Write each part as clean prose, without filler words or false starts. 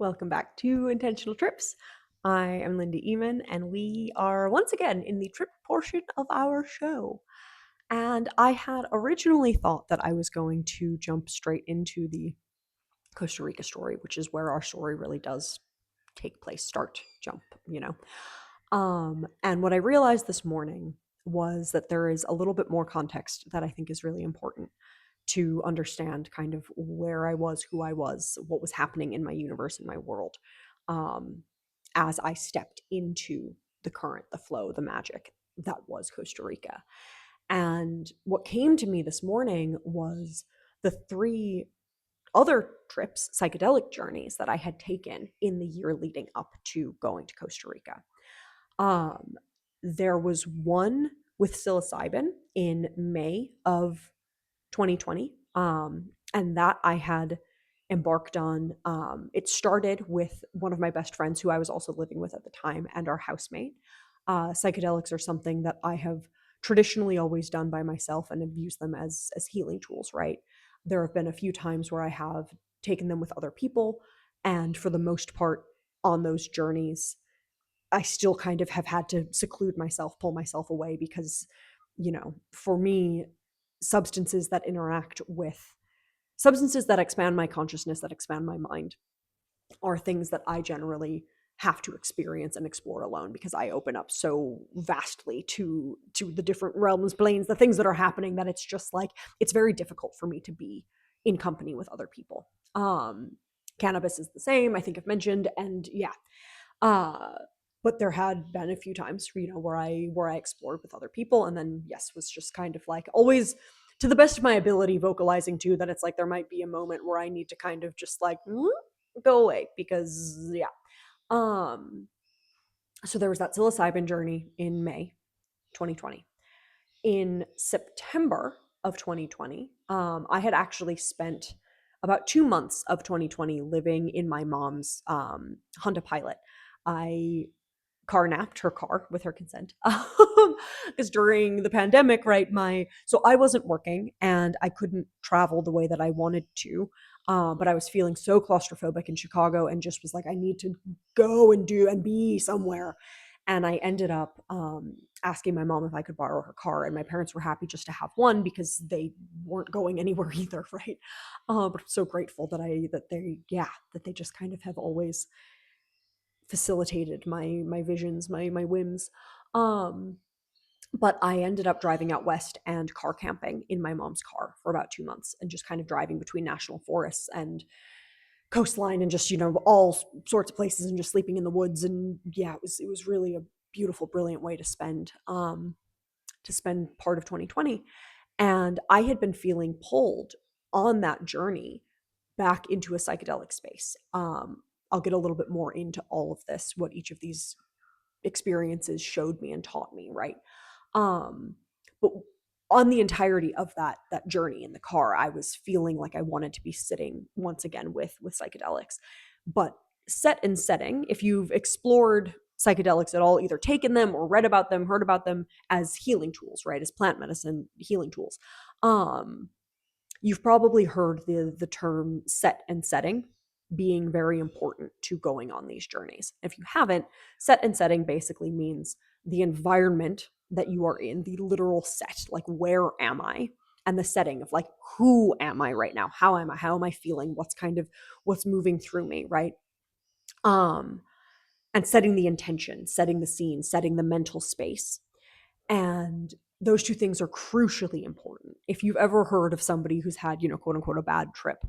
Welcome back to Intentional Trips. I am Linda Eamon, and we are once again in the trip portion of our show. And I had originally thought that I was going to jump straight into the Costa Rica story, which is where our story really does take place, start, jump, you know. And what I realized this morning was that there is a little bit more context that I think is really important to understand kind of where I was, who I was, what was happening in my universe, in my world, um, as I stepped into the current, the flow, the magic that was Costa Rica. And what came to me this morning was the three other trips, psychedelic journeys that I had taken in the year leading up to going to Costa Rica. Um, there was one with psilocybin in May of 2020. And that I had embarked on. It started with one of my best friends who I was also living with at the time and our housemate. Psychedelics are something that I have traditionally always done by myself and have used them as healing tools, right? There have been a few times where I have taken them with other people. And for the most part, on those journeys, I still kind of have had to seclude myself, pull myself away because, for me, substances that interact with substances that expand my consciousness, that expand my mind, are things that I generally have to experience and explore alone because I open up so vastly to the different realms, planes, the things that are happening that it's just like it's very difficult for me to be in company with other people. Cannabis is the same, I think I've mentioned, and yeah. Uh, but there had been a few times, where I explored with other people, and then yes, was just kind of like always to the best of my ability vocalizing too that it's like there might be a moment where I need to kind of just like go away because yeah. Um, so there was that psilocybin journey in May 2020. In September of 2020, I had actually spent about 2 months of 2020 living in my mom's Honda Pilot. I car napped her car with her consent because during the pandemic, right, so I wasn't working and I couldn't travel the way that I wanted to, but I was feeling so claustrophobic in Chicago and just was like, I need to go and do and be somewhere. And I ended up asking my mom if I could borrow her car, and my parents were happy just to have one because they weren't going anywhere either, right? But I'm so grateful that they just kind of have always facilitated my visions, my whims. Um, but I ended up driving out west and car camping in my mom's car for about 2 months and just kind of driving between national forests and coastline and just, all sorts of places and just sleeping in the woods. And yeah, it was really a beautiful, brilliant way to spend part of 2020. And I had been feeling pulled on that journey back into a psychedelic space. I'll get a little bit more into all of this, what each of these experiences showed me and taught me, right? But on the entirety of that journey in the car, I was feeling like I wanted to be sitting once again with psychedelics. But set and setting, if you've explored psychedelics at all, either taken them or read about them, heard about them as healing tools, right? As plant medicine healing tools. Um, you've probably heard the term set and setting being very important to going on these journeys. If you haven't, set and setting basically means the environment that you are in, the literal set, like where am I? And the setting of like who am I right now? How am I? How am I feeling? What's moving through me, right? Um and setting the intention, setting the scene, setting the mental space. And those two things are crucially important. If you've ever heard of somebody who's had, quote unquote, a bad trip,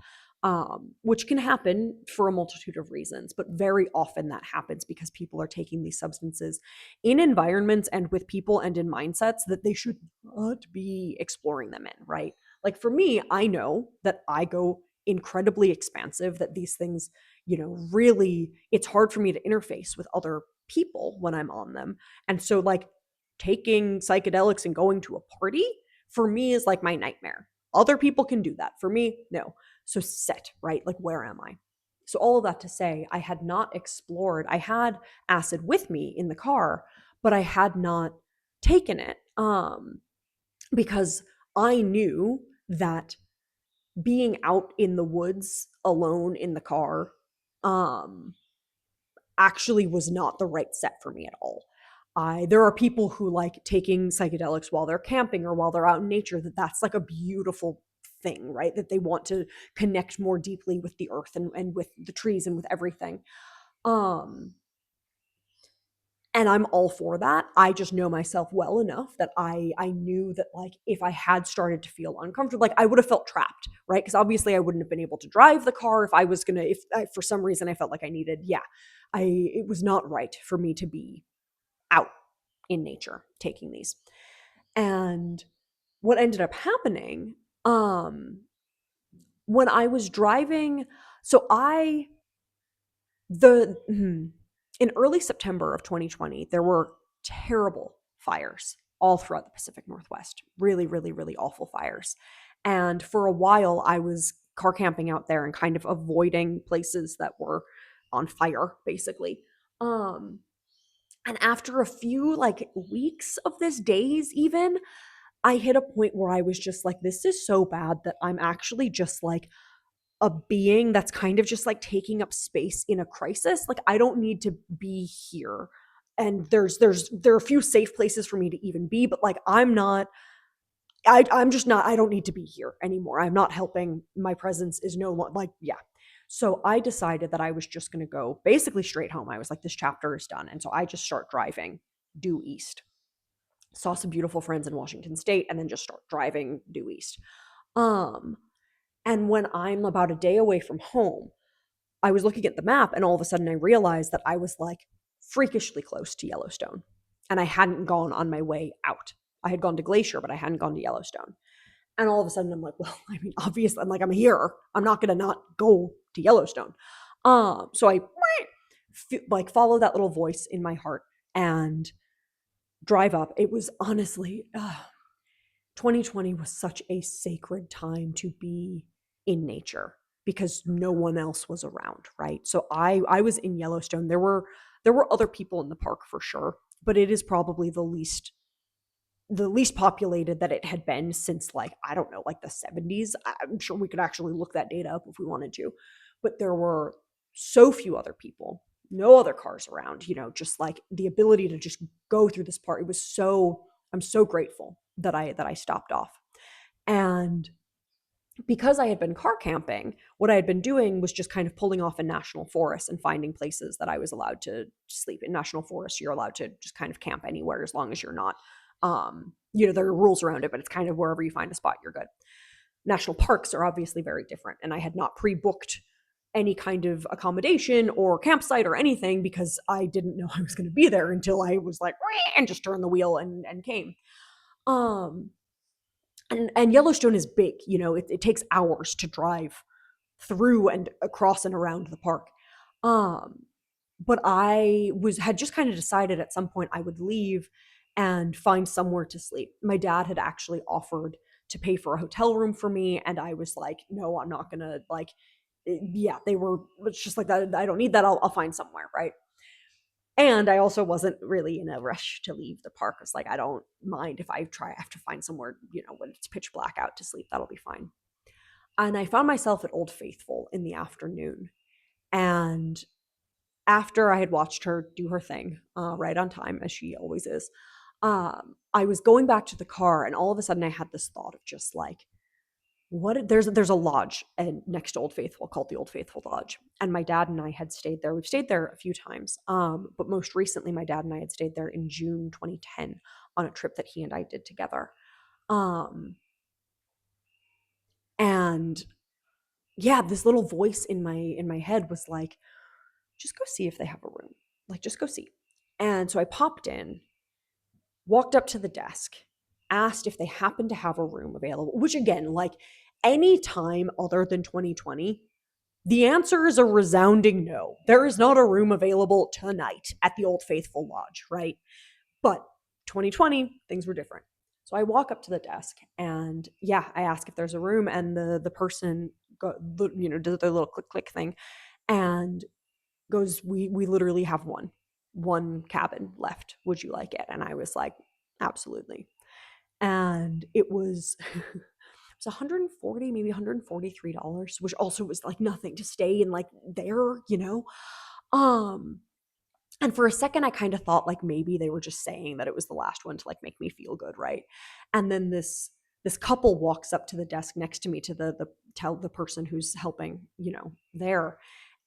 which can happen for a multitude of reasons, but very often that happens because people are taking these substances in environments and with people and in mindsets that they should not be exploring them in, right? Like for me, I know that I go incredibly expansive, that these things, really, it's hard for me to interface with other people when I'm on them. And so, like, taking psychedelics and going to a party for me is like my nightmare. Other people can do that. For me, no. So set, right? Like, where am I? So all of that to say, I had not explored. I had acid with me in the car, but I had not taken it because I knew that being out in the woods alone in the car um actually was not the right set for me at all. There are people who like taking psychedelics while they're camping or while they're out in nature, that's like a beautiful thing, right? That they want to connect more deeply with the earth and with the trees and with everything. Um, and I'm all for that. I just know myself well enough that I knew that like if I had started to feel uncomfortable, like I would have felt trapped, right? Because obviously I wouldn't have been able to drive the car if I was gonna if I, for some reason I felt like I needed, yeah, I it was not right for me to be out in nature taking these. And what ended up happening, when I was driving, so I the in early September of 2020, there were terrible fires all throughout the Pacific Northwest. Really, really, really awful fires. And for a while, I was car camping out there and kind of avoiding places that were on fire, basically. Um, and after a few like weeks of this, days even, I hit a point where I was just like, this is so bad that I'm actually just like a being that's kind of just like taking up space in a crisis. Like I don't need to be here. And there are a few safe places for me to even be, but like I'm just not, I don't need to be here anymore. I'm not helping. My presence is no longer like, yeah. So I decided that I was just going to go basically straight home. I was like, this chapter is done. And so I just start driving due east. Saw some beautiful friends in Washington State and then just start driving due east. Um, and when I'm about a day away from home, I was looking at the map and all of a sudden I realized that I was like freakishly close to Yellowstone and I hadn't gone on my way out. I had gone to Glacier, but I hadn't gone to Yellowstone. And all of a sudden I'm like, well, I mean, obviously, I'm like, I'm here. I'm not going to not go to Yellowstone. So I like follow that little voice in my heart and drive up. It was honestly, 2020 was such a sacred time to be in nature because no one else was around, right? So I was in Yellowstone. There were other people in the park for sure, but it is probably the least populated that it had been since like I don't know, like the 70s. I'm sure we could actually look that data up if we wanted to. But there were so few other people, no other cars around, just like the ability to just go through this part. It was so I'm so grateful that I stopped off. And because I had been car camping, what I had been doing was just kind of pulling off in national forests and finding places that I was allowed to sleep. In national forests, you're allowed to just kind of camp anywhere as long as you're not, there are rules around it, but it's kind of wherever you find a spot, you're good. National parks are obviously very different, and I had not pre-booked any kind of accommodation or campsite or anything because I didn't know I was going to be there until I was like, and just turned the wheel and came. Um, and Yellowstone is big. It takes hours to drive through and across and around the park. Um, but I had just kind of decided at some point I would leave and find somewhere to sleep. My dad had actually offered to pay for a hotel room for me, and I was like, no, I'm not gonna like. Yeah, it's just like that. I don't need that. I'll find somewhere, right? And I also wasn't really in a rush to leave the park. It's like I don't mind if I have to find somewhere, when it's pitch black out to sleep. That'll be fine. And I found myself at Old Faithful in the afternoon. And after I had watched her do her thing, right on time, as she always is, I was going back to the car, and all of a sudden I had this thought of just like, there's a lodge next to Old Faithful called the Old Faithful Lodge, and my dad and I had stayed there. We've stayed there a few times, but most recently, my dad and I had stayed there in June 2010 on a trip that he and I did together. Um, and yeah, this little voice in my head was like, just go see if they have a room. Like, just go see. And so I popped in, walked up to the desk, asked if they happened to have a room available, which again, like any time other than 2020, the answer is a resounding no. There is not a room available tonight at the Old Faithful Lodge, right? But 2020, things were different. So I walk up to the desk and yeah, I ask if there's a room, and the person does their little click click thing and goes, we literally have one cabin left. Would you like it? And I was like, absolutely. And it was was 140, maybe $143, which also was like nothing to stay in like there, you know. Um and for a second I kind of thought like maybe they were just saying that it was the last one to like make me feel good, right? And then this couple walks up to the desk next to me, to the tell the person who's helping, you know, there,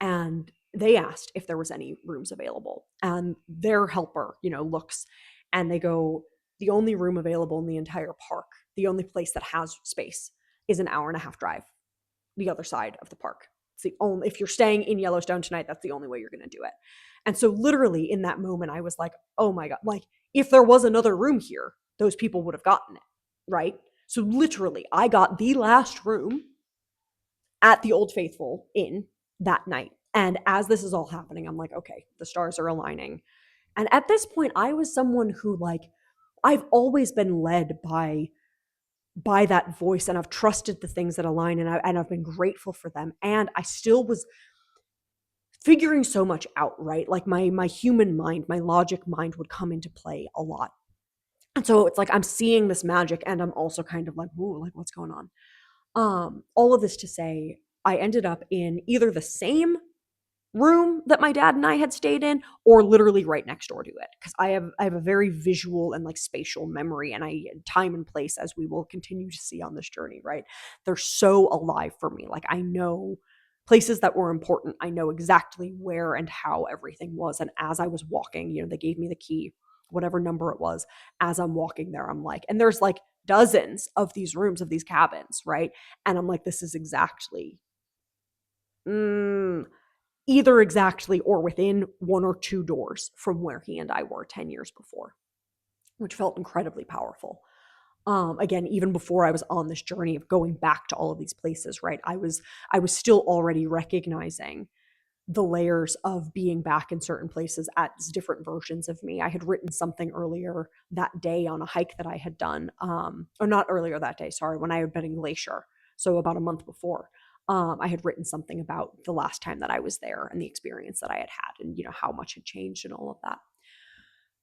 and they asked if there was any rooms available. And their helper, you know, looks, and they go, the only room available in the entire park, the only place that has space, is an hour and a half drive the other side of the park. It's the only, if you're staying in Yellowstone tonight, that's the only way you're going to do it. And so literally in that moment I was like, "Oh my god, like if there was another room here, those people would have gotten it." Right? So literally I got the last room at the Old Faithful Inn that night. And as this is all happening, I'm like, "Okay, the stars are aligning." And at this point I was someone who like I've always been led by that voice, and I've trusted the things that align, and I've been grateful for them, and I still was figuring so much out, right? Like my human mind, my logic mind would come into play a lot. And so it's like I'm seeing this magic and I'm also kind of like, "Ooh, like what's going on?" All of this to say I ended up in either the same room that my dad and I had stayed in, or literally right next door to it, because I have a very visual and like spatial memory, and I time and place, as we will continue to see on this journey, right? They're so alive for me. Like I know places that were important. I know exactly where and how everything was. And as I was walking, you know, they gave me the key, whatever number it was. As I'm walking there, I'm like, and there's like dozens of these rooms, of these cabins, right? And I'm like, this is exactly mm, either exactly or within one or two doors from where he and I were 10 years before, which felt incredibly powerful. Again, even before I was on this journey of going back to all of these places, right? I was still already recognizing the layers of being back in certain places as different versions of me. I had written something earlier that day on a hike that I had done, or not earlier that day, sorry, when I had been in Glacier. So about a month before, I had written something about the last time that I was there and the experience that I had had, and you know how much had changed and all of that.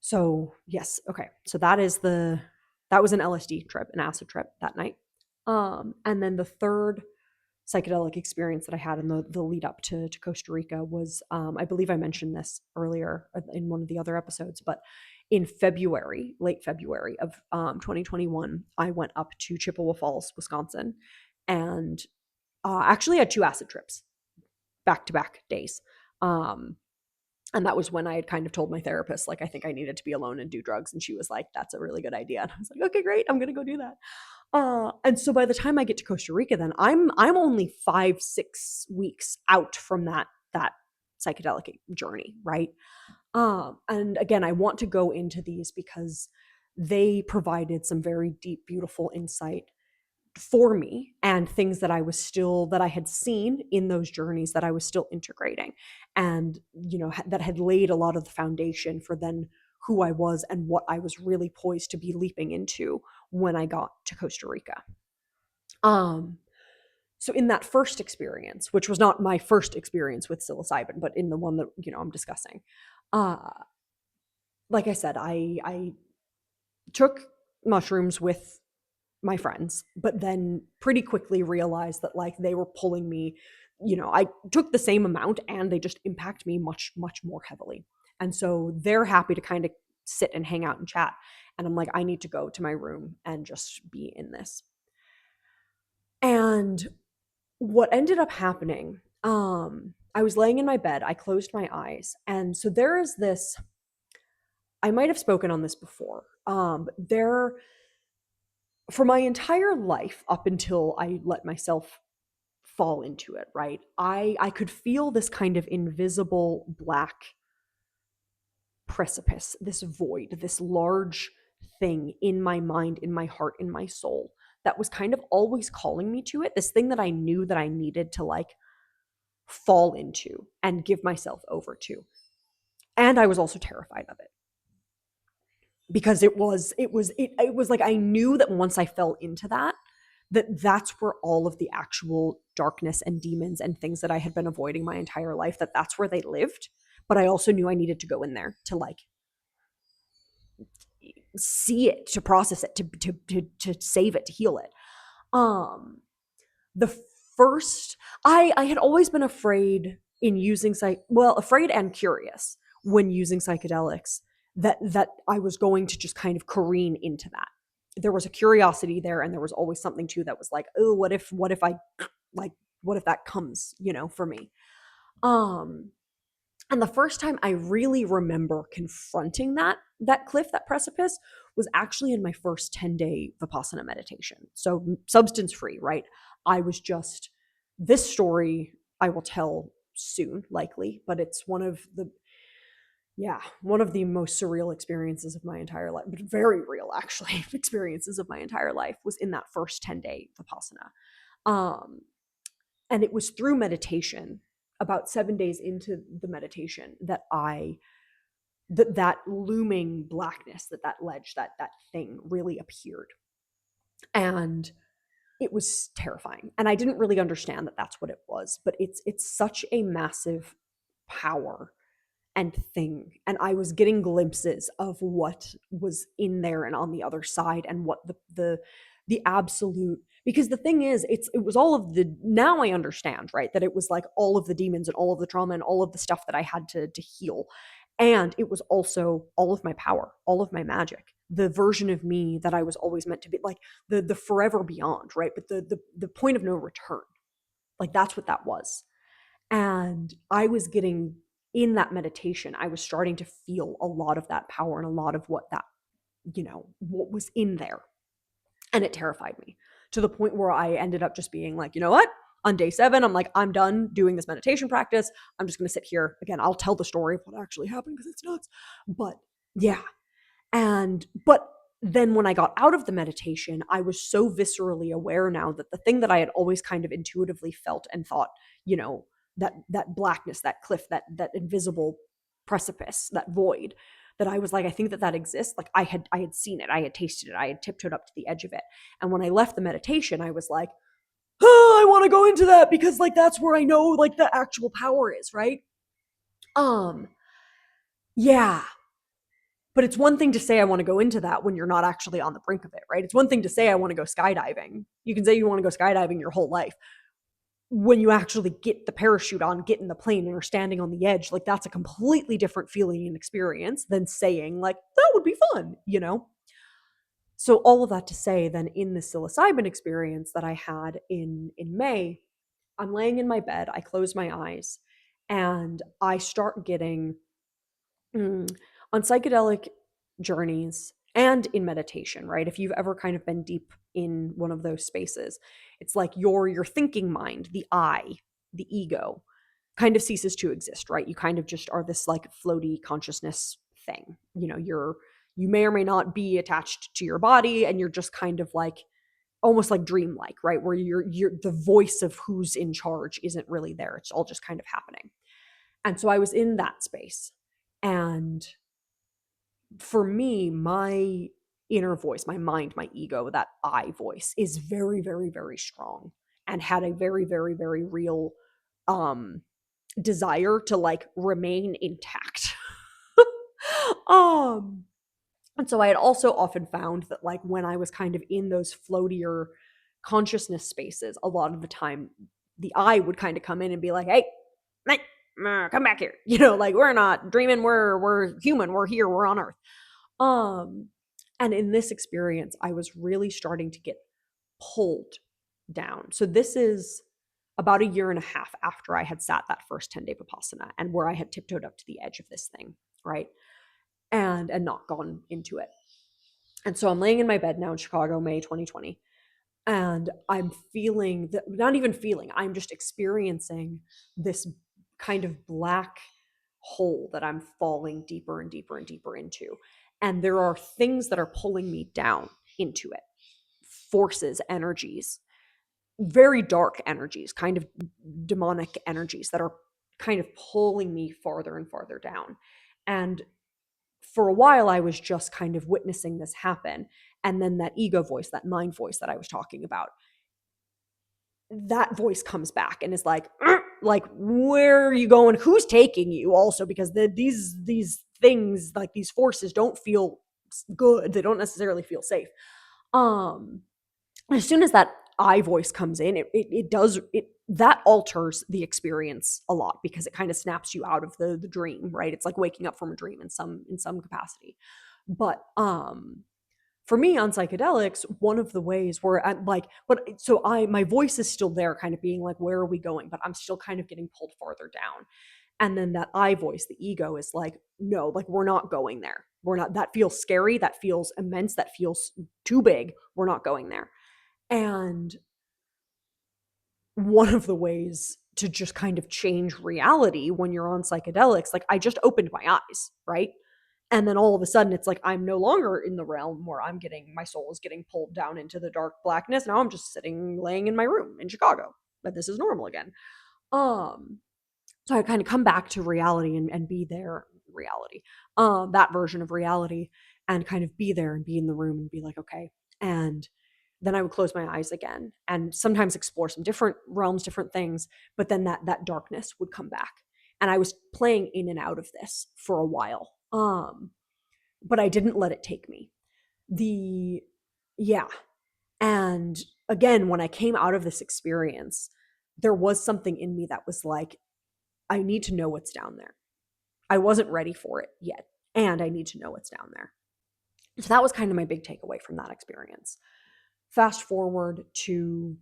So yes, okay. So that was an LSD trip, an acid trip that night. And then the third psychedelic experience that I had in the lead up to Costa Rica was, I believe I mentioned this earlier in one of the other episodes, but in February, late February of 2021, I went up to Chippewa Falls, Wisconsin, and actually had two acid trips back to back days. Um, and that was when I had kind of told my therapist, like, I think I needed to be alone and do drugs. And she was like, "That's a really good idea." And I was like, "Okay, great. I'm going to go do that." And so by the time I get to Costa Rica, then I'm only 5-6 weeks out from that psychedelic journey, right? And again, I want to go into these because they provided some very deep, beautiful insight for me, and things that that I had seen in those journeys that I was still integrating, and you know that had laid a lot of the foundation for then who I was and what I was really poised to be leaping into when I got to Costa Rica. Um so in that first experience, which was not my first experience with psilocybin, but in the one that you know I'm discussing, uh like I said, I took mushrooms with my friends, but then pretty quickly realized that like they were pulling me, you know, I took the same amount and they just impact me much, much more heavily. And so they're happy to kind of sit and hang out and chat. And I'm like, I need to go to my room and just be in this. And what ended up happening, I was laying in my bed, I closed my eyes. And so there is this, I might have spoken on this before. There, for my entire life up until I let myself fall into it, right? I could feel this kind of invisible black precipice, this void, this large thing in my mind, in my heart, in my soul, that was kind of always calling me to it, this thing that I knew that I needed to like fall into and give myself over to. And I was also terrified of it, because it was like I knew that once I fell into that's where all of the actual darkness and demons and things that I had been avoiding my entire life, that's where they lived. But I also knew I needed to go in there to like see it, to process it, to save it, to heal it. Um, the first, I had always been afraid in using afraid and curious when using psychedelics that I was going to just kind of careen into that. There was a curiosity there, and there was always something too that was like, oh, what if I like what if that comes, for me. Um and the first time I really remember confronting that cliff, that precipice, was actually in my first 10-day Vipassana meditation. So substance free, right? I was just this story I will tell soon, likely, but it's one of the most surreal experiences of my entire life, but very real actually experiences of my entire life was in that first 10-day Vipassana. Um and it was through meditation, about 7 days into the meditation, that looming blackness, that ledge, that thing really appeared. And it was terrifying. And I didn't really understand that that's what it was, but it's such a massive power and thing. And I was getting glimpses of what was in there and on the other side, and what the absolute, because the thing is, it was all of the, now I understand, right, that it was like all of the demons and all of the trauma and all of the stuff that I had to heal. And it was also all of my power, all of my magic, the version of me that I was always meant to be, like the forever beyond, right? But the point of no return, like that's what that was. And I was getting, in that meditation, I was starting to feel a lot of that power and a lot of what was in there. And it terrified me, to the point where I ended up just being like, you know what? On day 7, I'm like, I'm done doing this meditation practice. I'm just going to sit here. Again, I'll tell the story of what actually happened because it's nuts. But yeah. But then when I got out of the meditation, I was so viscerally aware now that the thing that I had always kind of intuitively felt and thought, that blackness, that cliff, that invisible precipice, that void, that I was like, I think that exists. Like I had seen it, I had tasted it, I had tiptoed up to the edge of it. And when I left the meditation, I was like, oh, I want to go into that, because like that's where I know like the actual power is, right? Um, yeah. But it's one thing to say I want to go into that when you're not actually on the brink of it, right? It's one thing to say I want to go skydiving. You can say you want to go skydiving your whole life. When you actually get the parachute on, get in the plane, and are standing on the edge, like that's a completely different feeling and experience than saying like that would be fun. So all of that to say, then in the psilocybin experience that I had in May, I'm laying in my bed, I close my eyes, and I start getting on psychedelic journeys and in meditation, right? If you've ever kind of been deep in one of those spaces, it's like your thinking mind, the I, the ego, kind of ceases to exist, right? You kind of just are this like floaty consciousness thing. You may or may not be attached to your body, and you're just kind of like almost like dreamlike, right? Where you're the voice of who's in charge isn't really there. It's all just kind of happening. And so I was in that space. And for me, my inner voice, my mind, my ego, that I voice is very, very, very strong, and had a very, very, very real um desire to like remain intact. um and so I had also often found that like when I was kind of in those floatier consciousness spaces, a lot of the time the I would kind of come in and be like, hey, come back here. Like we're not dreaming, we're human, we're here, we're on earth. Um, and in this experience, I was really starting to get pulled down. So this is about a year and a half after I had sat that first 10-day Vipassana, and where I had tiptoed up to the edge of this thing, right? And not gone into it. And so I'm laying in my bed now in Chicago, May 2020, and I'm feeling that, not even feeling, I'm just experiencing this kind of black hole that I'm falling deeper and deeper and deeper into. And there are things that are pulling me down into it, forces, energies, very dark energies, kind of demonic energies that are kind of pulling me farther and farther down. And for a while, I was just kind of witnessing this happen. And then that ego voice, that mind voice that I was talking about, that voice comes back and is like, like, where are you going? Who's taking you? Also, because these things, like these forces, don't feel good. They don't necessarily feel safe. As soon as that I voice comes in, it does it that alters the experience a lot because it kind of snaps you out of the dream, right? It's like waking up from a dream in some capacity. But for me on psychedelics, one of the ways where I'm like, but so I my voice is still there, kind of being like, where are we going? But I'm still kind of getting pulled farther down. And then that I voice, the ego, is like, no, like we're not going there. We're not, that feels scary, that feels immense, that feels too big. We're not going there. And one of the ways to just kind of change reality when you're on psychedelics, like I just opened my eyes, right? And then all of a sudden it's like I'm no longer in the realm where I'm getting, my soul is getting pulled down into the dark blackness. Now I'm just sitting laying in my room in Chicago. But this is normal again. Um so I kind of come back to reality and be there, reality, that version of reality, and kind of be there and be in the room and be like, okay. And then I would close my eyes again and sometimes explore some different realms, different things. But then that darkness would come back. And I was playing in and out of this for a while. But I didn't let it take me. The Yeah. And again, when I came out of this experience, there was something in me that was like, I need to know what's down there. I wasn't ready for it yet, and I need to know what's down there. So that was kind of my big takeaway from that experience. Fast forward to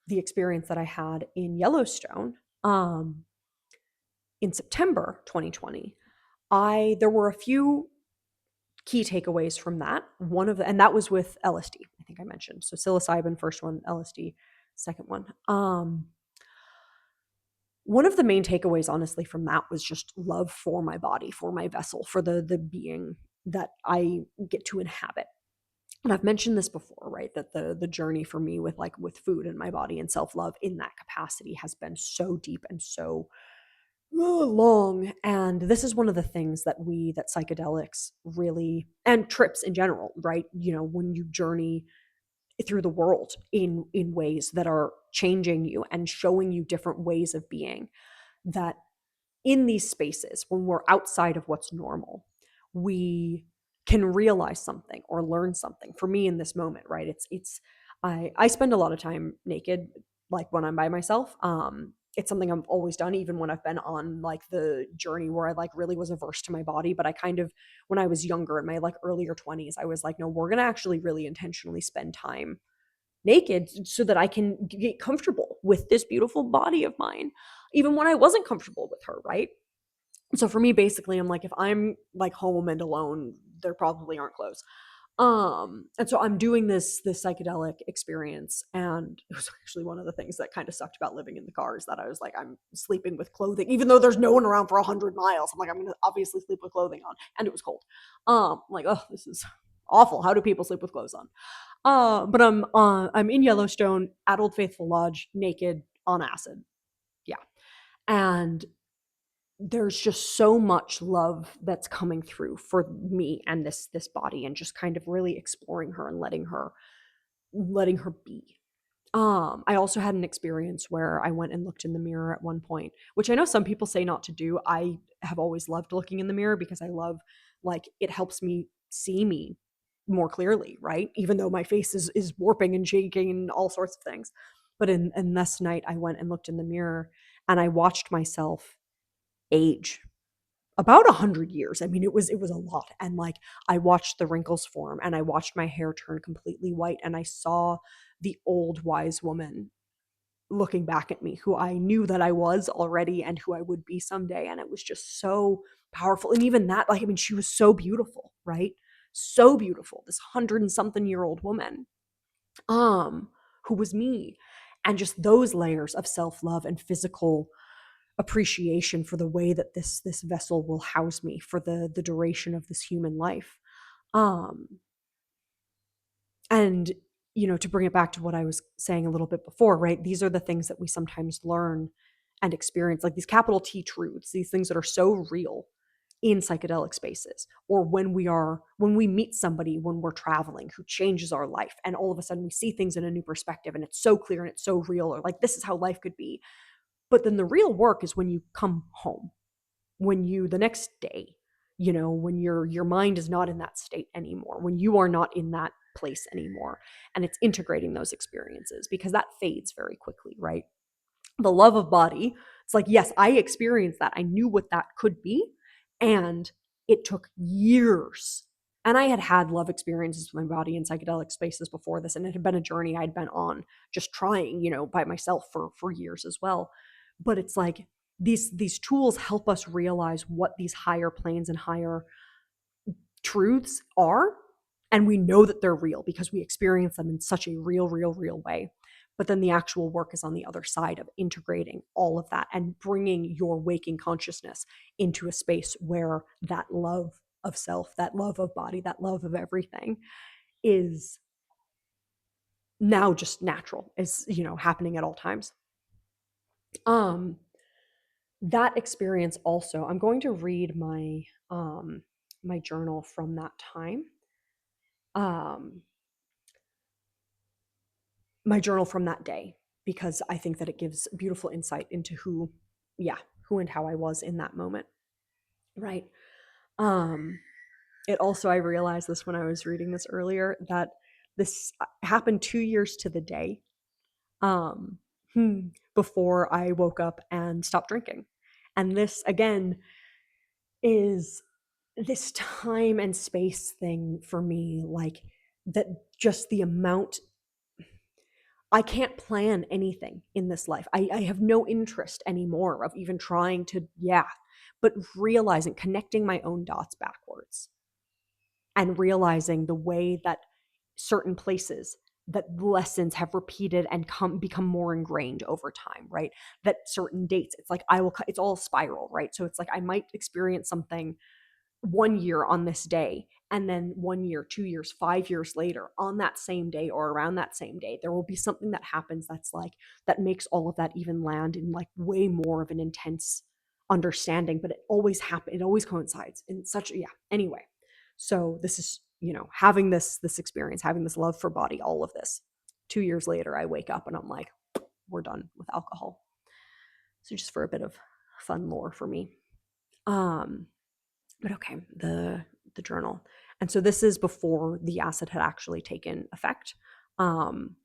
the experience that I had in Yellowstone, in September 2020. I There were a few key takeaways from that. One of the, and that was with LSD. I think I mentioned, so psilocybin first one, LSD second one. One of the main takeaways, honestly, from that was just love for my body, for my vessel, for the being that I get to inhabit. And I've mentioned this before, right? That the journey for me with, like, with food and my body and self love in that capacity has been so deep and so long. And this is one of the things that psychedelics really, and trips in general, right? When you journey through the world in ways that are changing you and showing you different ways of being, that in these spaces, when we're outside of what's normal, we can realize something or learn something. For me in this moment, right? I spend a lot of time naked, like when I'm by myself. It's something I've always done, even when I've been on like the journey where I like really was averse to my body. But I kind of, when I was younger in my like earlier 20s, I was like, no, we're gonna actually really intentionally spend time naked so that I can get comfortable with this beautiful body of mine, even when I wasn't comfortable with her, right? So for me, basically, I'm like, if I'm like home and alone, there probably aren't clothes. And so I'm doing this psychedelic experience, and it was actually one of the things that kind of sucked about living in the car is that I was like, I'm sleeping with clothing, even though there's no one around for 100 miles. I'm like, I'm gonna obviously sleep with clothing on, and it was cold. I'm like, oh, this is awful. How do people sleep with clothes on? But I'm in Yellowstone at Old Faithful Lodge, naked on acid. Yeah, and there's just so much love that's coming through for me and this body, and just kind of really exploring her and letting her be. I also had an experience where I went and looked in the mirror at one point, which I know some people say not to do. I have always loved looking in the mirror because I love, like, it helps me see me more clearly, right? Even though my face is warping and shaking and all sorts of things. But in this night, I went and looked in the mirror and I watched myself age about 100 years. I mean, it was a lot. And like, I watched the wrinkles form and I watched my hair turn completely white, and I saw the old wise woman looking back at me, who I knew that I was already and who I would be someday. And it was just so powerful. And even that, like, I mean, she was so beautiful, right? So beautiful. This 100 and something year old woman, um, who was me. And just those layers of self-love and physical appreciation for the way that this vessel will house me for the duration of this human life. Um, and to bring it back to what I was saying a little bit before, right? These are the things that we sometimes learn and experience, like these capital T truths, these things that are so real in psychedelic spaces, or when we meet somebody when we're traveling who changes our life, and all of a sudden we see things in a new perspective and it's so clear and it's so real, or like, this is how life could be. But then the real work is when you come home, when you, the next day, when your mind is not in that state anymore, when you are not in that place anymore. And it's integrating those experiences because that fades very quickly, right? The love of body, it's like, yes, I experienced that. I knew what that could be. And it took years. And I had had love experiences with my body in psychedelic spaces before this. And it had been a journey I'd been on just trying, by myself for years as well. But it's like these tools help us realize what these higher planes and higher truths are. And we know that they're real because we experience them in such a real way. But then the actual work is on the other side of integrating all of that and bringing your waking consciousness into a space where that love of self, that love of body, that love of everything is now just natural, is, happening at all times. Um, that experience also, I'm going to read my journal from that time. Um, my journal from that day, because I think that it gives beautiful insight into who and how I was in that moment. Right. Um, it also, I realized this when I was reading this earlier, that this happened 2 years to the day, um, before I woke up and stopped drinking. And this, again, is this time and space thing for me, like that, just the amount. I can't plan anything in this life. I have no interest anymore of even trying to, but realizing, connecting my own dots backwards and realizing the way that certain places, that lessons have repeated and become more ingrained over time, right? That certain dates, it's like it's all a spiral, right? So it's like I might experience something 1 year on this day, and then 1 year, 2 years, 5 years later, on that same day or around that same day, there will be something that happens that's like, that makes all of that even land in like way more of an intense understanding. But it always happens, it always coincides in such anyway. So this is, having this experience, having this love for body, all of this. 2 years later, I wake up and I'm like, we're done with alcohol. So just for a bit of fun lore for me. But okay, the journal. And so this is before the acid had actually taken effect. Um,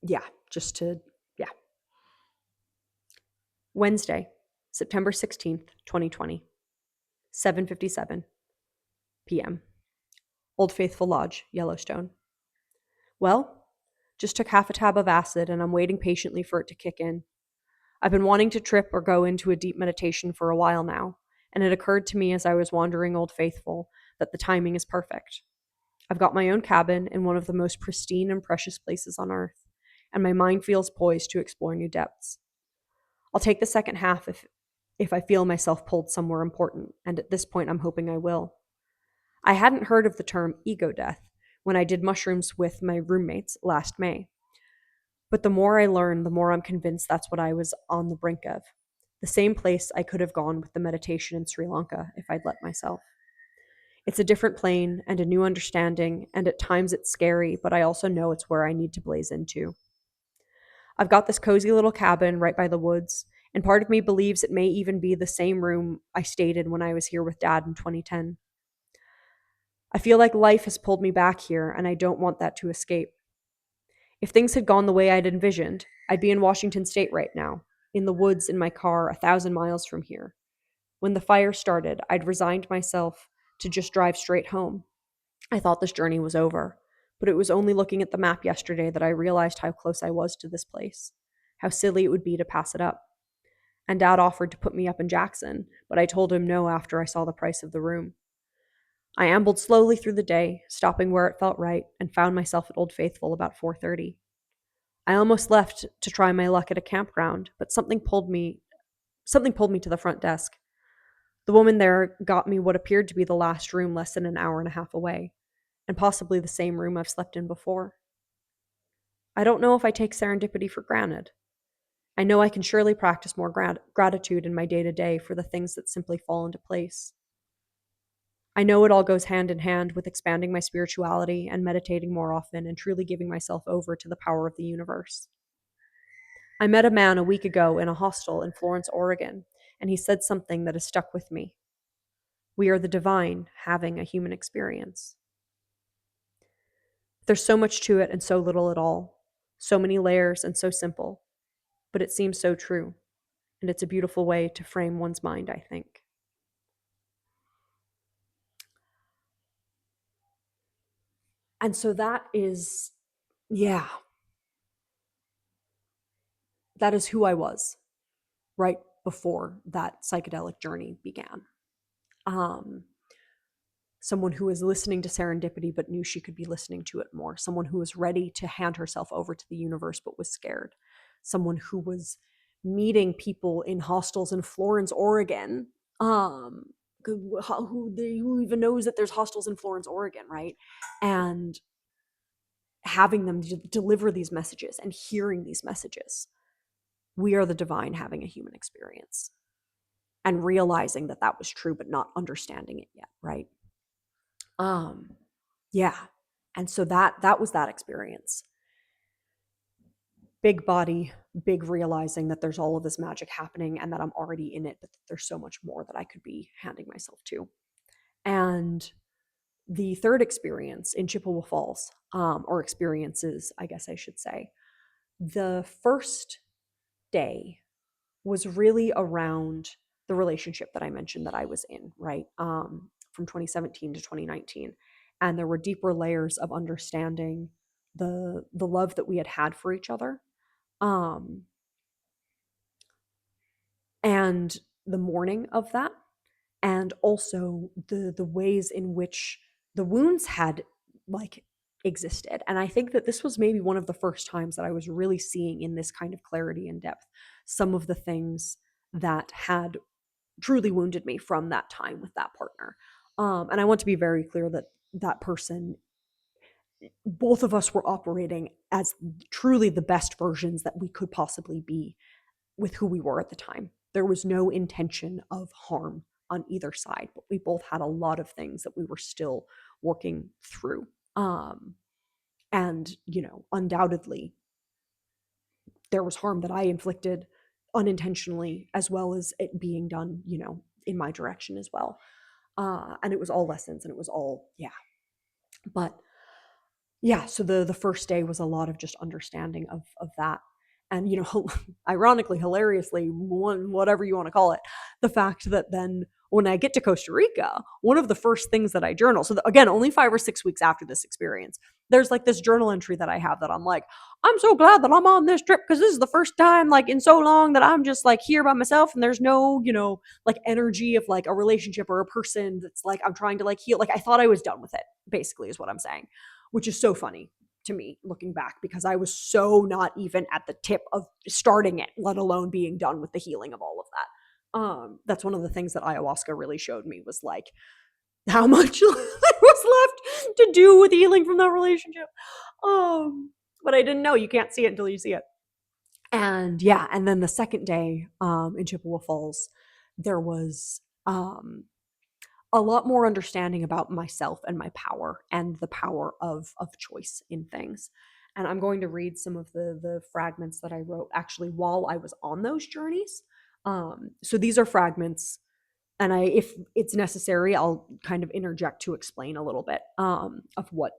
yeah, just to, yeah. Wednesday, September 16th, 2020, 7:57 p.m. Old Faithful Lodge, Yellowstone. Well, just took half a tab of acid and I'm waiting patiently for it to kick in. I've been wanting to trip or go into a deep meditation for a while now, and it occurred to me as I was wandering Old Faithful that the timing is perfect. I've got my own cabin in one of the most pristine and precious places on earth, and my mind feels poised to explore new depths. I'll take the second half if I feel myself pulled somewhere important, and at this point I'm hoping I will. I hadn't heard of the term ego death when I did mushrooms with my roommates last May. But the more I learn, the more I'm convinced that's what I was on the brink of. The same place I could have gone with the meditation in Sri Lanka if I'd let myself. It's a different plane and a new understanding, and at times it's scary, but I also know it's where I need to blaze into. I've got this cozy little cabin right by the woods, and part of me believes it may even be the same room I stayed in when I was here with Dad in 2010. I feel like life has pulled me back here, and I don't want that to escape. If things had gone the way I'd envisioned, I'd be in Washington State right now, in the woods in my car 1,000 miles from here. When the fire started, I'd resigned myself to just drive straight home. I thought this journey was over, but it was only looking at the map yesterday that I realized how close I was to this place, how silly it would be to pass it up. And Dad offered to put me up in Jackson, but I told him no after I saw the price of the room. I ambled slowly through the day, stopping where it felt right, and found myself at Old Faithful about 4:30. I almost left to try my luck at a campground, but something pulled me to the front desk. The woman there got me what appeared to be the last room less than an hour and a half away, and possibly the same room I've slept in before. I don't know if I take serendipity for granted. I know I can surely practice more gratitude in my day to day for the things that simply fall into place. I know it all goes hand in hand with expanding my spirituality and meditating more often and truly giving myself over to the power of the universe. I met a man a week ago in a hostel in Florence, Oregon, and he said something that has stuck with me. We are the divine having a human experience. There's so much to it and so little at all, so many layers and so simple, but it seems so true. And it's a beautiful way to frame one's mind, I think. And so that is, yeah, that is who I was right before that psychedelic journey began. Um, Someone who was listening to serendipity but knew she could be listening to it more. Someone who was ready to hand herself over to the universe but was scared. Someone who was meeting people in hostels in Florence, Oregon. Who even knows that there's hostels in Florence, Oregon, right? And having them deliver these messages and hearing these messages. We are the divine having a human experience and realizing that that was true, but not understanding it yet, right? Um, yeah. And so that was that experience. Big body, big realizing that there's all of this magic happening and that I'm already in it, but there's so much more that I could be handing myself to. And the third experience in Chippewa Falls, or experiences, I guess I should say, the first day was really around the relationship that I mentioned that I was in, right? From 2017 to 2019. And there were deeper layers of understanding the love that we had had for each other. Um, and the mourning of that, and also the ways in which the wounds had like existed. And I think that this was maybe one of the first times that I was really seeing in this kind of clarity and depth some of the things that had truly wounded me from that time with that partner. And I want to be very clear that that person, both of us were operating as truly the best versions that we could possibly be with who we were at the time. There was no intention of harm on either side, but we both had a lot of things that we were still working through. And, undoubtedly, there was harm that I inflicted unintentionally, as well as it being done, in my direction as well. And it was all lessons and it was all, yeah. But yeah, so the first day was a lot of just understanding of that. And ironically, hilariously, whatever you want to call it, the fact that then when I get to Costa Rica, one of the first things that I journal, so again, only 5 or 6 weeks after this experience, there's like this journal entry that I have that I'm like, I'm so glad that I'm on this trip because this is the first time like in so long that I'm just like here by myself and there's no, like energy of like a relationship or a person that's like I'm trying to like heal. Like I thought I was done with it, basically, is what I'm saying, which is so funny to me looking back because I was so not even at the tip of starting it, let alone being done with the healing of all of that. That's one of the things that ayahuasca really showed me was like how much there was left to do with healing from that relationship. But I didn't know. You can't see it until you see it. And yeah, and then the second day in Chippewa Falls, there was a lot more understanding about myself and my power and the power of choice in things. And I'm going to read some of the fragments that I wrote actually while I was on those journeys. So these are fragments, and if it's necessary, I'll kind of interject to explain a little bit of what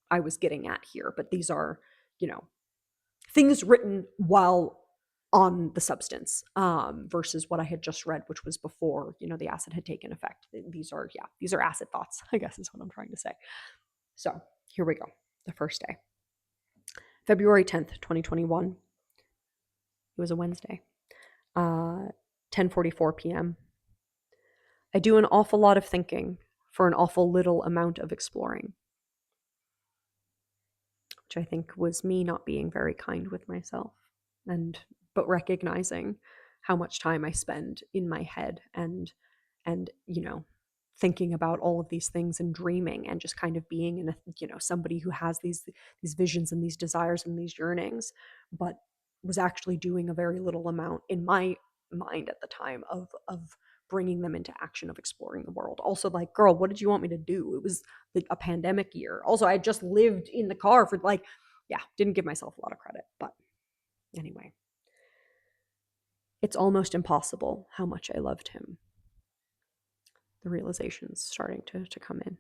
I was getting at here. But these are, you know, things written while on the substance versus what I had just read, which was before, the acid had taken effect. These are acid thoughts, I guess is what I'm trying to say. So here we go. The first day, February 10th, 2021. It was a Wednesday, 10:44 p.m. I do an awful lot of thinking for an awful little amount of exploring, which I think was me not being very kind with myself, but recognizing how much time I spend in my head and thinking about all of these things and dreaming and just kind of being in somebody who has these visions and these desires and these yearnings, but was actually doing a very little amount in my mind at the time of bringing them into action, of exploring the world. Also, like, girl, what did you want me to do? It was like a pandemic year. Also, I just lived in the car for like, yeah, didn't give myself a lot of credit. But anyway, it's almost impossible how much I loved him. The realization's starting to come in.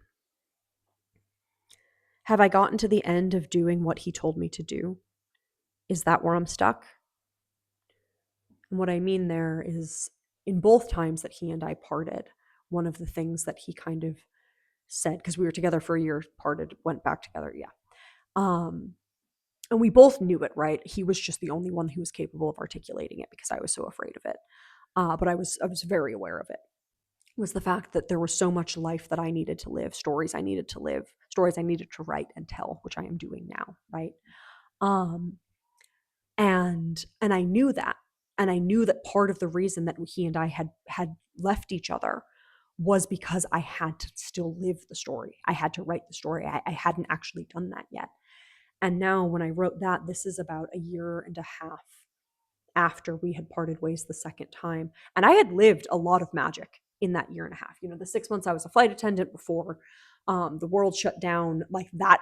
Have I gotten to the end of doing what he told me to do? Is that where I'm stuck? And what I mean there is, in both times that he and I parted, one of the things that he kind of said, because we were together for a year, parted, went back together, yeah. Um, and we both knew it, right? He was just the only one who was capable of articulating it because I was so afraid of it. But I was very aware of it. Was the fact that there was so much life that I needed to live, stories I needed to live, stories I needed to write and tell, which I am doing now, right? Um, and I knew that, and I knew that part of the reason that he and I had left each other was because I had to still live the story. I had to write the story. I hadn't actually done that yet. And now, when I wrote that, this is about a year and a half after we had parted ways the second time. And I had lived a lot of magic in that year and a half. You know, the 6 months I was a flight attendant before the world shut down, like that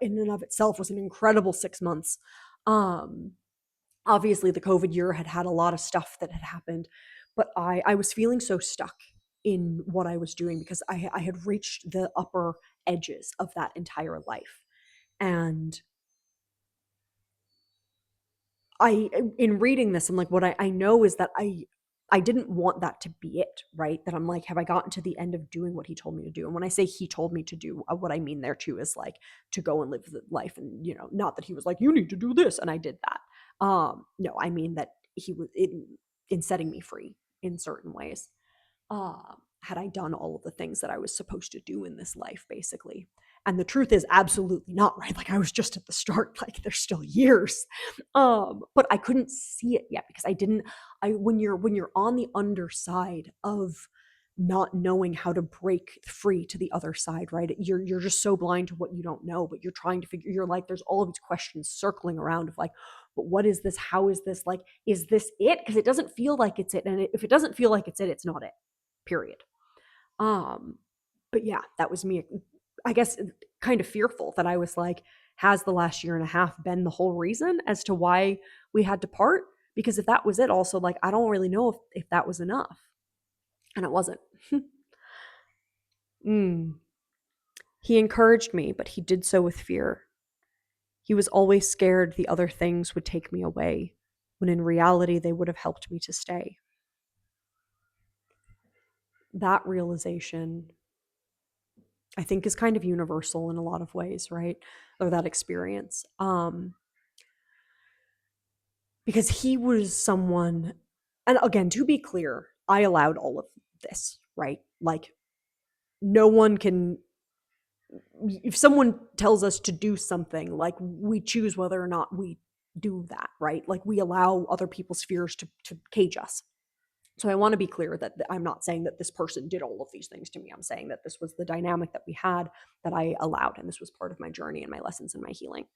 in and of itself was an incredible 6 months. Um, Obviously, the COVID year had a lot of stuff that had happened, but I was feeling so stuck in what I was doing because I had reached the upper edges of that entire life. And in reading this, I'm like, what I know is that I didn't want that to be it, right? That I'm like, have I gotten to the end of doing what he told me to do? And when I say he told me to do, what I mean there too is like to go and live the life, and not that he was like, you need to do this, and I did that. No, I mean that he was in setting me free in certain ways. Had I done all of the things that I was supposed to do in this life, basically. And the truth is absolutely not, right? Like I was just at the start, like there's still years. But I couldn't see it yet because I when you're on the underside of not knowing how to break free to the other side, right? You're just so blind to what you don't know, but you're trying to figure, you're like, there's all of these questions circling around of like, but what is this? How is this? Like, is this it? Because it doesn't feel like it's it. And if it doesn't feel like it's not it, period. Um, but yeah, that was me, I guess, kind of fearful that I was like, has the last year and a half been the whole reason as to why we had to part? Because if that was it, also, like, I don't really know if that was enough. And it wasn't. mm. He encouraged me, but he did so with fear. He was always scared the other things would take me away, when in reality, they would have helped me to stay. That realization, I think, is kind of universal in a lot of ways, right? Or that experience. Because he was someone, and again, to be clear, I allowed all of this, right? Like, no one can, if someone tells us to do something, like, we choose whether or not we do that, right? Like, we allow other people's fears to cage us. So I want to be clear that I'm not saying that this person did all of these things to me. I'm saying that this was the dynamic that we had, that I allowed, and this was part of my journey and my lessons and my healing.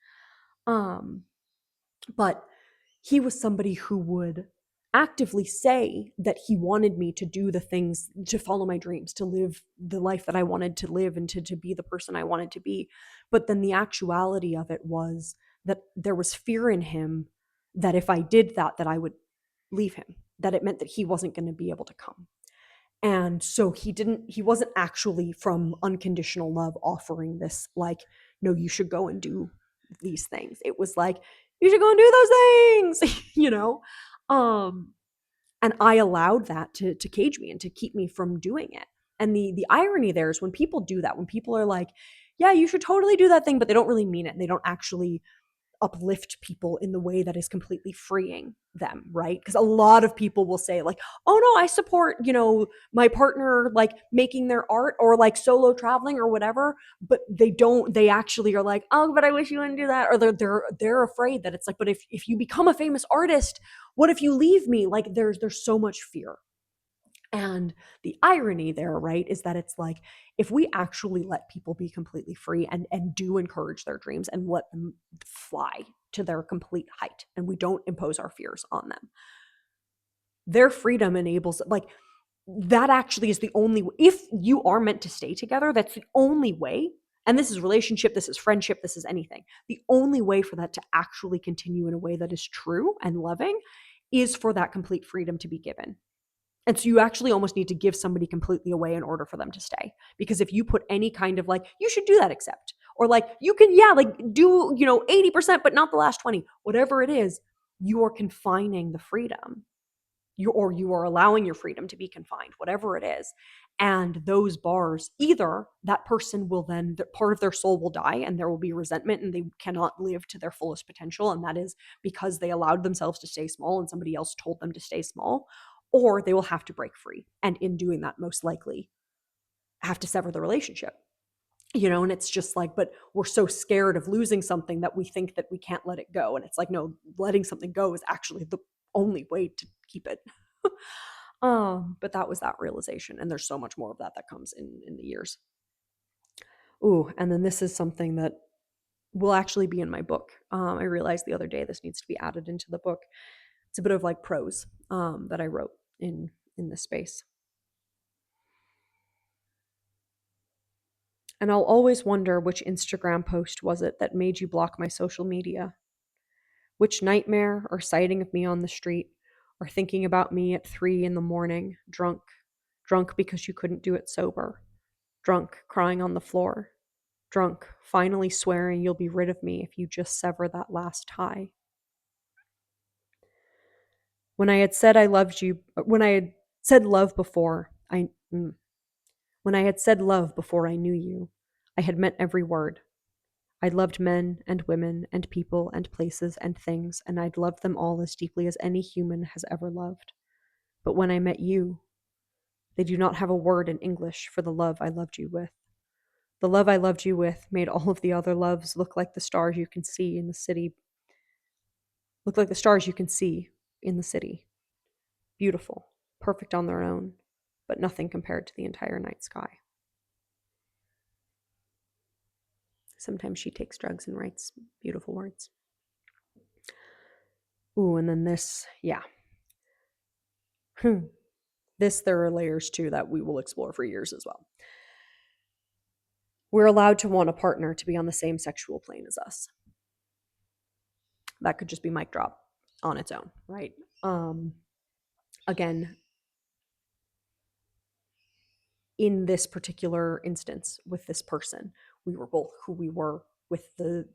But he was somebody who would actively say that he wanted me to do the things, to follow my dreams, to live the life that I wanted to live, and to be the person I wanted to be. But then the actuality of it was that there was fear in him that if I did that, that I would leave him, that it meant that he wasn't going to be able to come. And so he wasn't actually from unconditional love offering this, like, no, you should go and do these things. It was like, you should go and do those things, um and I allowed that to cage me and to keep me from doing it. And the irony there is, when people do that, when people are like, yeah, you should totally do that thing, but they don't really mean it, and they don't actually uplift people in the way that is completely freeing them, right? Because a lot of people will say like, oh no, I support, my partner, like, making their art, or like solo traveling or whatever, but they actually are like, oh, but I wish you wouldn't do that. Or they're afraid that it's like, but if you become a famous artist, what if you leave me? Like, there's so much fear. And the irony there, right, is that it's like, if we actually let people be completely free, and do encourage their dreams and let them fly to their complete height, and we don't impose our fears on them, their freedom enables, like, that actually is the only way. If you are meant to stay together, that's the only way. And this is relationship, this is friendship, this is anything. The only way for that to actually continue in a way that is true and loving is for that complete freedom to be given. And so you actually almost need to give somebody completely away in order for them to stay. Because if you put any kind of like, you should do that, except, or like you can, yeah, like do, 80% but not the last 20, whatever it is, you are confining the freedom. You are allowing your freedom to be confined, whatever it is. And those bars, either that person will then, part of their soul will die and there will be resentment and they cannot live to their fullest potential. And that is because they allowed themselves to stay small and somebody else told them to stay small, or they will have to break free. And in doing that, most likely have to sever the relationship. And it's just like, but we're so scared of losing something that we think that we can't let it go. And it's like, no, letting something go is actually the only way to keep it. But that was that realization. And there's so much more of that that comes in the years. Ooh, and then this is something that will actually be in my book. I realized the other day this needs to be added into the book. It's a bit of like prose that I wrote in this space. And I'll always wonder which Instagram post was it that made you block my social media. Which nightmare or sighting of me on the street, or thinking about me at 3 in the morning, drunk because you couldn't do it sober, drunk crying on the floor, drunk finally swearing you'll be rid of me if you just sever that last tie. When I had said I loved you, when I had said love before, when I had said love before I knew you, I had meant every word. I'd loved men and women and people and places and things, and I'd loved them all as deeply as any human has ever loved. But when I met you, they do not have a word in English for the love I loved you with. The love I loved you with made all of the other loves look like the stars you can see in the city. Look like the stars you can see in the city. Beautiful, perfect on their own, but nothing compared to the entire night sky. Sometimes she takes drugs and writes beautiful words. Ooh, and then this, yeah. This, there are layers to that we will explore for years as well. We're allowed to want a partner to be on the same sexual plane as us. That could just be mic drop on its own, right? Again, in this particular instance with this person, we were both who we were with the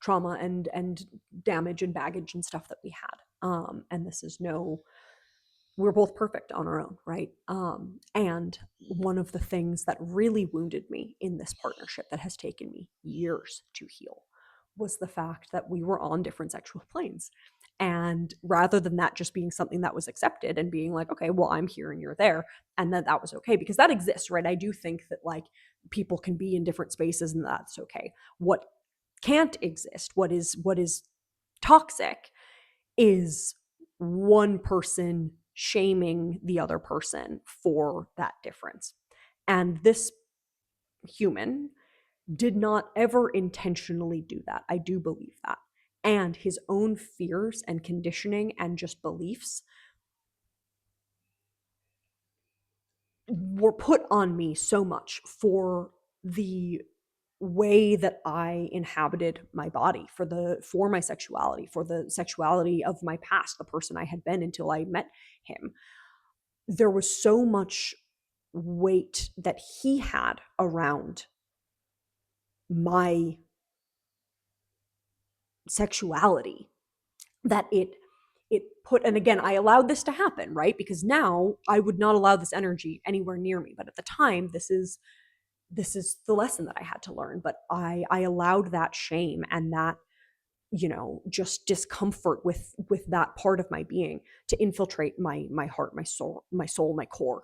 trauma and damage and baggage and stuff that we had. And this is we're both perfect on our own, right? And one of the things that really wounded me in this partnership that has taken me years to heal was the fact that we were on different sexual planes. And rather than that just being something that was accepted and being like, okay, well, I'm here and you're there, and that was okay, because that exists, right? I do think that like people can be in different spaces and that's okay. What can't exist, what is toxic, is one person shaming the other person for that difference. And this human did not ever intentionally do that. I do believe that. And his own fears and conditioning and just beliefs were put on me so much for the way that I inhabited my body, for my sexuality, for the sexuality of my past, the person I had been until I met him. There was so much weight that he had around my sexuality that it put, and again, I allowed this to happen, right? Because now I would not allow this energy anywhere near me. But at the time, this is the lesson that I had to learn. But I allowed that shame and that, just discomfort with that part of my being to infiltrate my heart, my core.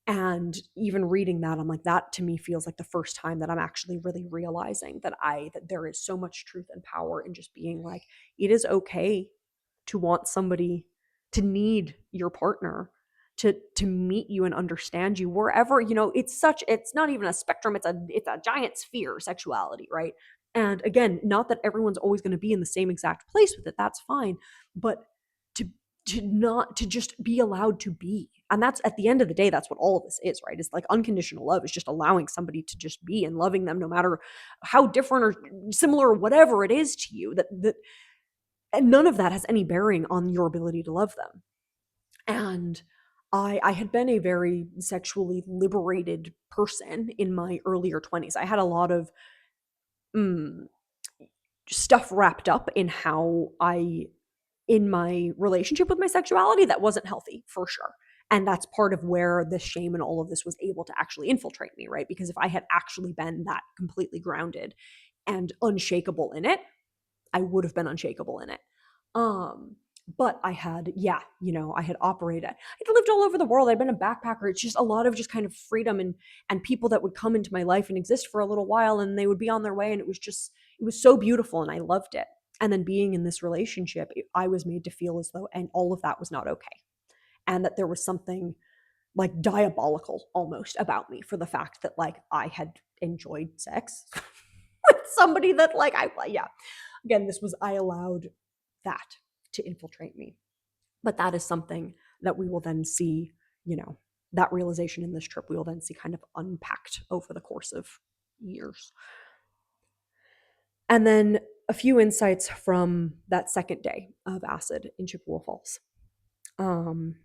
And even reading that, I'm like, that to me feels like the first time that I'm actually really realizing that there is so much truth and power in just being like, it is okay to want somebody, to need your partner, to meet you and understand you wherever, it's not even a spectrum, it's a giant sphere, sexuality, right? And again, not that everyone's always going to be in the same exact place with it, that's fine, but to not to just be allowed to be. And that's, at the end of the day, that's what all of this is, right? It's like unconditional love is just allowing somebody to just be and loving them no matter how different or similar or whatever it is to you, that and none of that has any bearing on your ability to love them. And I had been a very sexually liberated person in my earlier 20s. I had a lot of mm, stuff wrapped up in how I in my relationship with my sexuality that wasn't healthy for sure. And that's part of where the shame and all of this was able to actually infiltrate me, right? Because if I had actually been that completely grounded and unshakable in it, I would have been unshakable in it. Um, but I had, yeah, I had operated. I'd lived all over the world. I'd been a backpacker. It's just a lot of just kind of freedom and people that would come into my life and exist for a little while and they would be on their way. And it was so beautiful and I loved it. And then being in this relationship, I was made to feel as though, and all of that was not okay. And that there was something like diabolical almost about me for the fact that like I had enjoyed sex with somebody that like yeah, again, this was, I allowed that to infiltrate me. But that is something that we will then see, that realization in this trip, we will then see kind of unpacked over the course of years. And then a few insights from that second day of acid in Chippewa Falls. Um,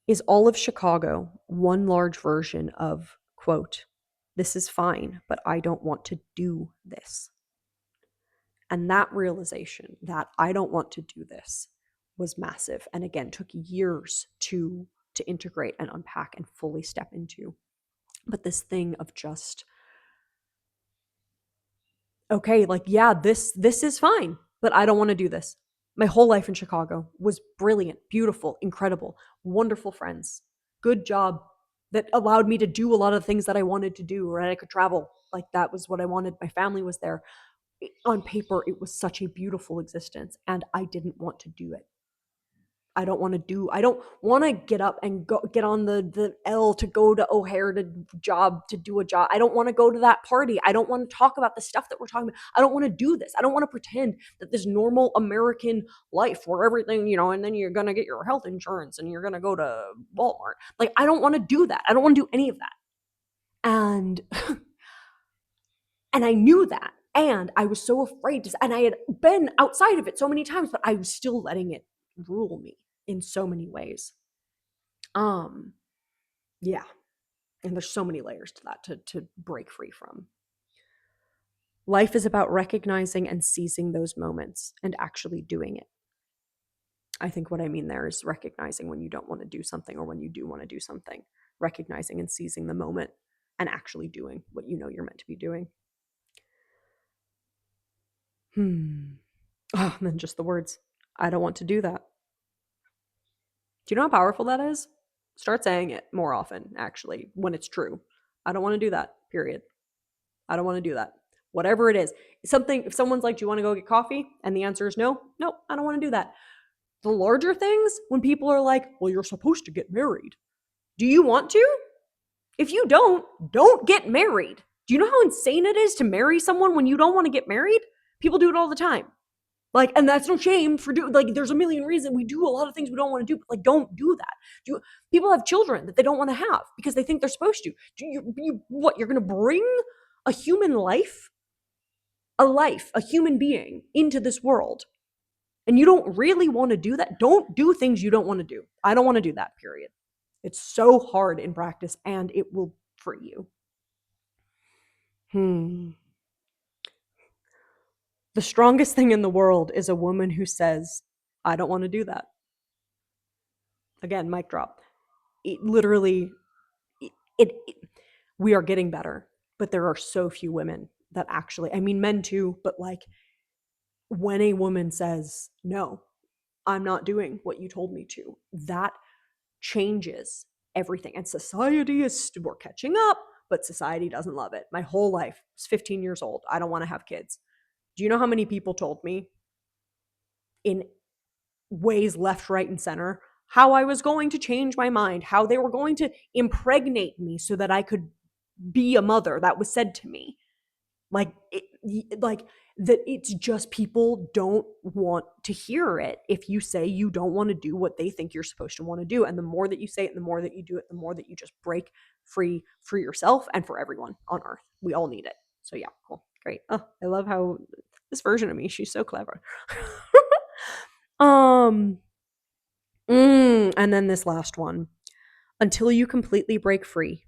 is all of Chicago one large version of, quote, this is fine, but I don't want to do this? And that realization that I don't want to do this was massive. And again, took years to integrate and unpack and fully step into. But this thing of just, okay, like, yeah, this is fine, but I don't want to do this. My whole life in Chicago was brilliant, beautiful, incredible, wonderful friends, good job that allowed me to do a lot of things that I wanted to do, or I could travel. Like that was what I wanted. My family was there. On paper, it was such a beautiful existence, and I didn't want to do it. I don't want to get up and go get on the L to go to O'Hare to do a job. I don't want to go to that party. I don't want to talk about the stuff that we're talking about. I don't want to do this. I don't want to pretend that this normal American life where everything, and then you're going to get your health insurance and you're going to go to Walmart. Like, I don't want to do that. I don't want to do any of that. And and I knew that. And I was so afraid to, and I had been outside of it so many times, but I was still letting it rule me in so many ways. Um, yeah. And there's so many layers to that to break free from. Life is about recognizing and seizing those moments and actually doing it. I think what I mean there is recognizing when you don't want to do something or when you do want to do something, recognizing and seizing the moment and actually doing what you know you're meant to be doing. Oh, and then just the words, I don't want to do that. Do you know how powerful that is? Start saying it more often, actually, when it's true. I don't want to do that, period. I don't want to do that. Whatever it is. Something, if someone's like, do you want to go get coffee? And the answer is no, no, I don't want to do that. The larger things, when people are like, well, you're supposed to get married. Do you want to? If you don't get married. Do you know how insane it is to marry someone when you don't want to get married? People do it all the time. Like, and that's no shame for doing, like, there's a million reasons we do a lot of things we don't want to do, but like, don't do that. People have children that they don't want to have because they think they're supposed to. What, you're going to bring a human life, a human being into this world, and you don't really want to do that? Don't do things you don't want to do. I don't want to do that, period. It's so hard in practice and it will free you. The strongest thing in the world is a woman who says, I don't want to do that. Again, mic drop. It literally, it we are getting better, but there are so few women that actually, I mean, men too, but like when a woman says, no, I'm not doing what you told me to, that changes everything. And society is, we're catching up, but society doesn't love it. My whole life, I was 15 years old. I don't want to have kids. Do you know how many people told me in ways left, right, and center how I was going to change my mind, how they were going to impregnate me so that I could be a mother? That was said to me. Like that, it's just people don't want to hear it if you say you don't want to do what they think you're supposed to want to do. And the more that you say it and the more that you do it, the more that you just break free for yourself and for everyone on earth. We all need it. So yeah, cool, great. Oh, I love how this version of me, she's so clever. um And then this last one. Until you completely break free,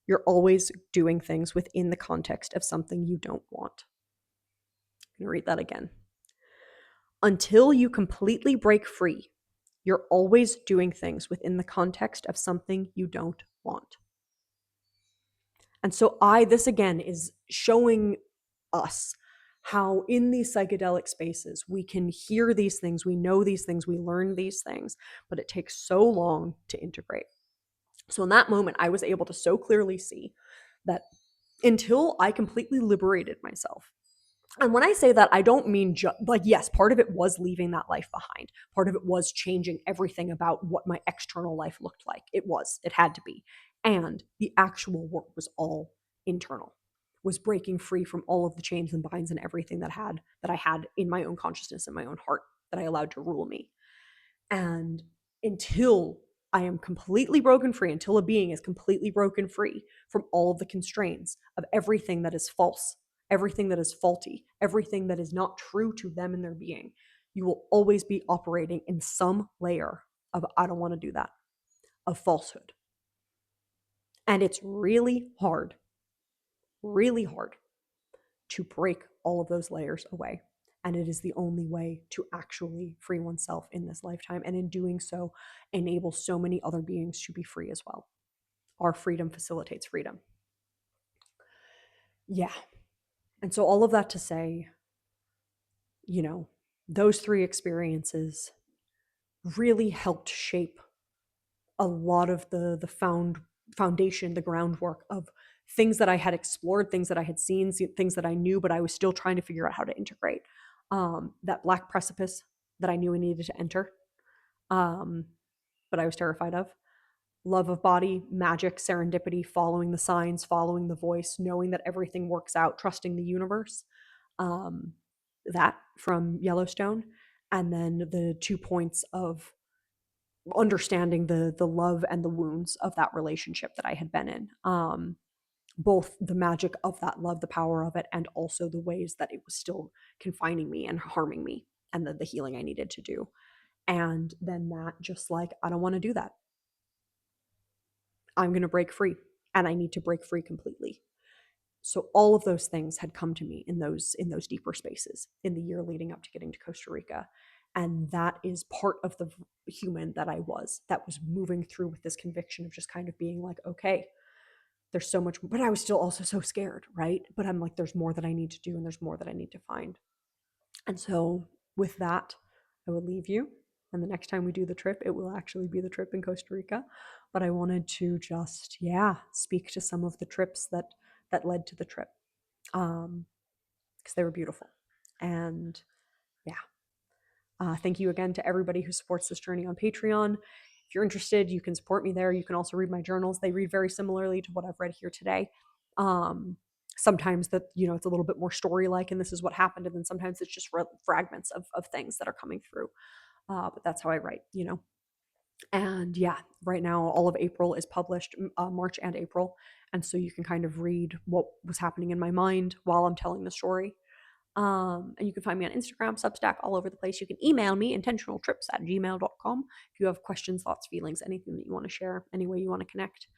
you're always doing things within the context of something you don't want. I'm going to read that again. Until you completely break free, you're always doing things within the context of something you don't want. And so this again is showing us how in these psychedelic spaces we can hear these things, we know these things, we learn these things, but it takes so long to integrate. So in that moment, I was able to so clearly see that until I completely liberated myself. And when I say that, I don't mean like, yes, part of it was leaving that life behind. Part of it was changing everything about what my external life looked like. It had to be. And the actual work was all internal, was breaking free from all of the chains and binds and everything that I had in my own consciousness and my own heart that I allowed to rule me. And until I am completely broken free, until a being is completely broken free from all of the constraints of everything that is false, everything that is faulty, everything that is not true to them and their being, you will always be operating in some layer of, I don't want to do that, of falsehood. And it's really hard to break all of those layers away. And it is the only way to actually free oneself in this lifetime. And in doing so, enable so many other beings to be free as well. Our freedom facilitates freedom. Yeah. And so, all of that to say, those three experiences really helped shape a lot of the foundation, the groundwork of things that I had explored, things that I had seen, things that I knew, but I was still trying to figure out how to integrate. That black precipice that I knew I needed to enter, but I was terrified of. Love of body, magic, serendipity, following the signs, following the voice, knowing that everything works out, trusting the universe. Um, that from Yellowstone. And then the 2 points of understanding the love and the wounds of that relationship that I had been in. Both the magic of that love, the power of it, and also the ways that it was still confining me and harming me, and the healing I needed to do. And then that, just like, I don't want to do that. I'm going to break free, and I need to break free completely. So all of those things had come to me in those deeper spaces in the year leading up to getting to Costa Rica. And that is part of the human that I was, that was moving through with this conviction of just kind of being like, okay, there's so much, but I was still also so scared, right? But I'm like, there's more that I need to do, and there's more that I need to find. And so with that, I will leave you. And the next time we do the trip, it will actually be the trip in Costa Rica. But I wanted to just, speak to some of the trips that led to the trip, because they were beautiful. And yeah, thank you again to everybody who supports this journey on Patreon. If you're interested, you can support me there. You can also read my journals. They read very similarly to what I've read here today. Sometimes that, it's a little bit more story-like, and this is what happened. And then sometimes it's just fragments of things that are coming through. But that's how I write. And yeah, right now, all of April is published, March and April. And so you can kind of read what was happening in my mind while I'm telling the story. And you can find me on Instagram, Substack, all over the place. You can email me, intentionaltrips@gmail.com, if you have questions, thoughts, feelings, anything that you want to share, any way you want to connect.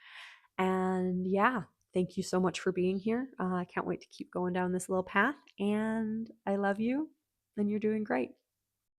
And yeah, thank you so much for being here. I can't wait to keep going down this little path. And I love you, and you're doing great.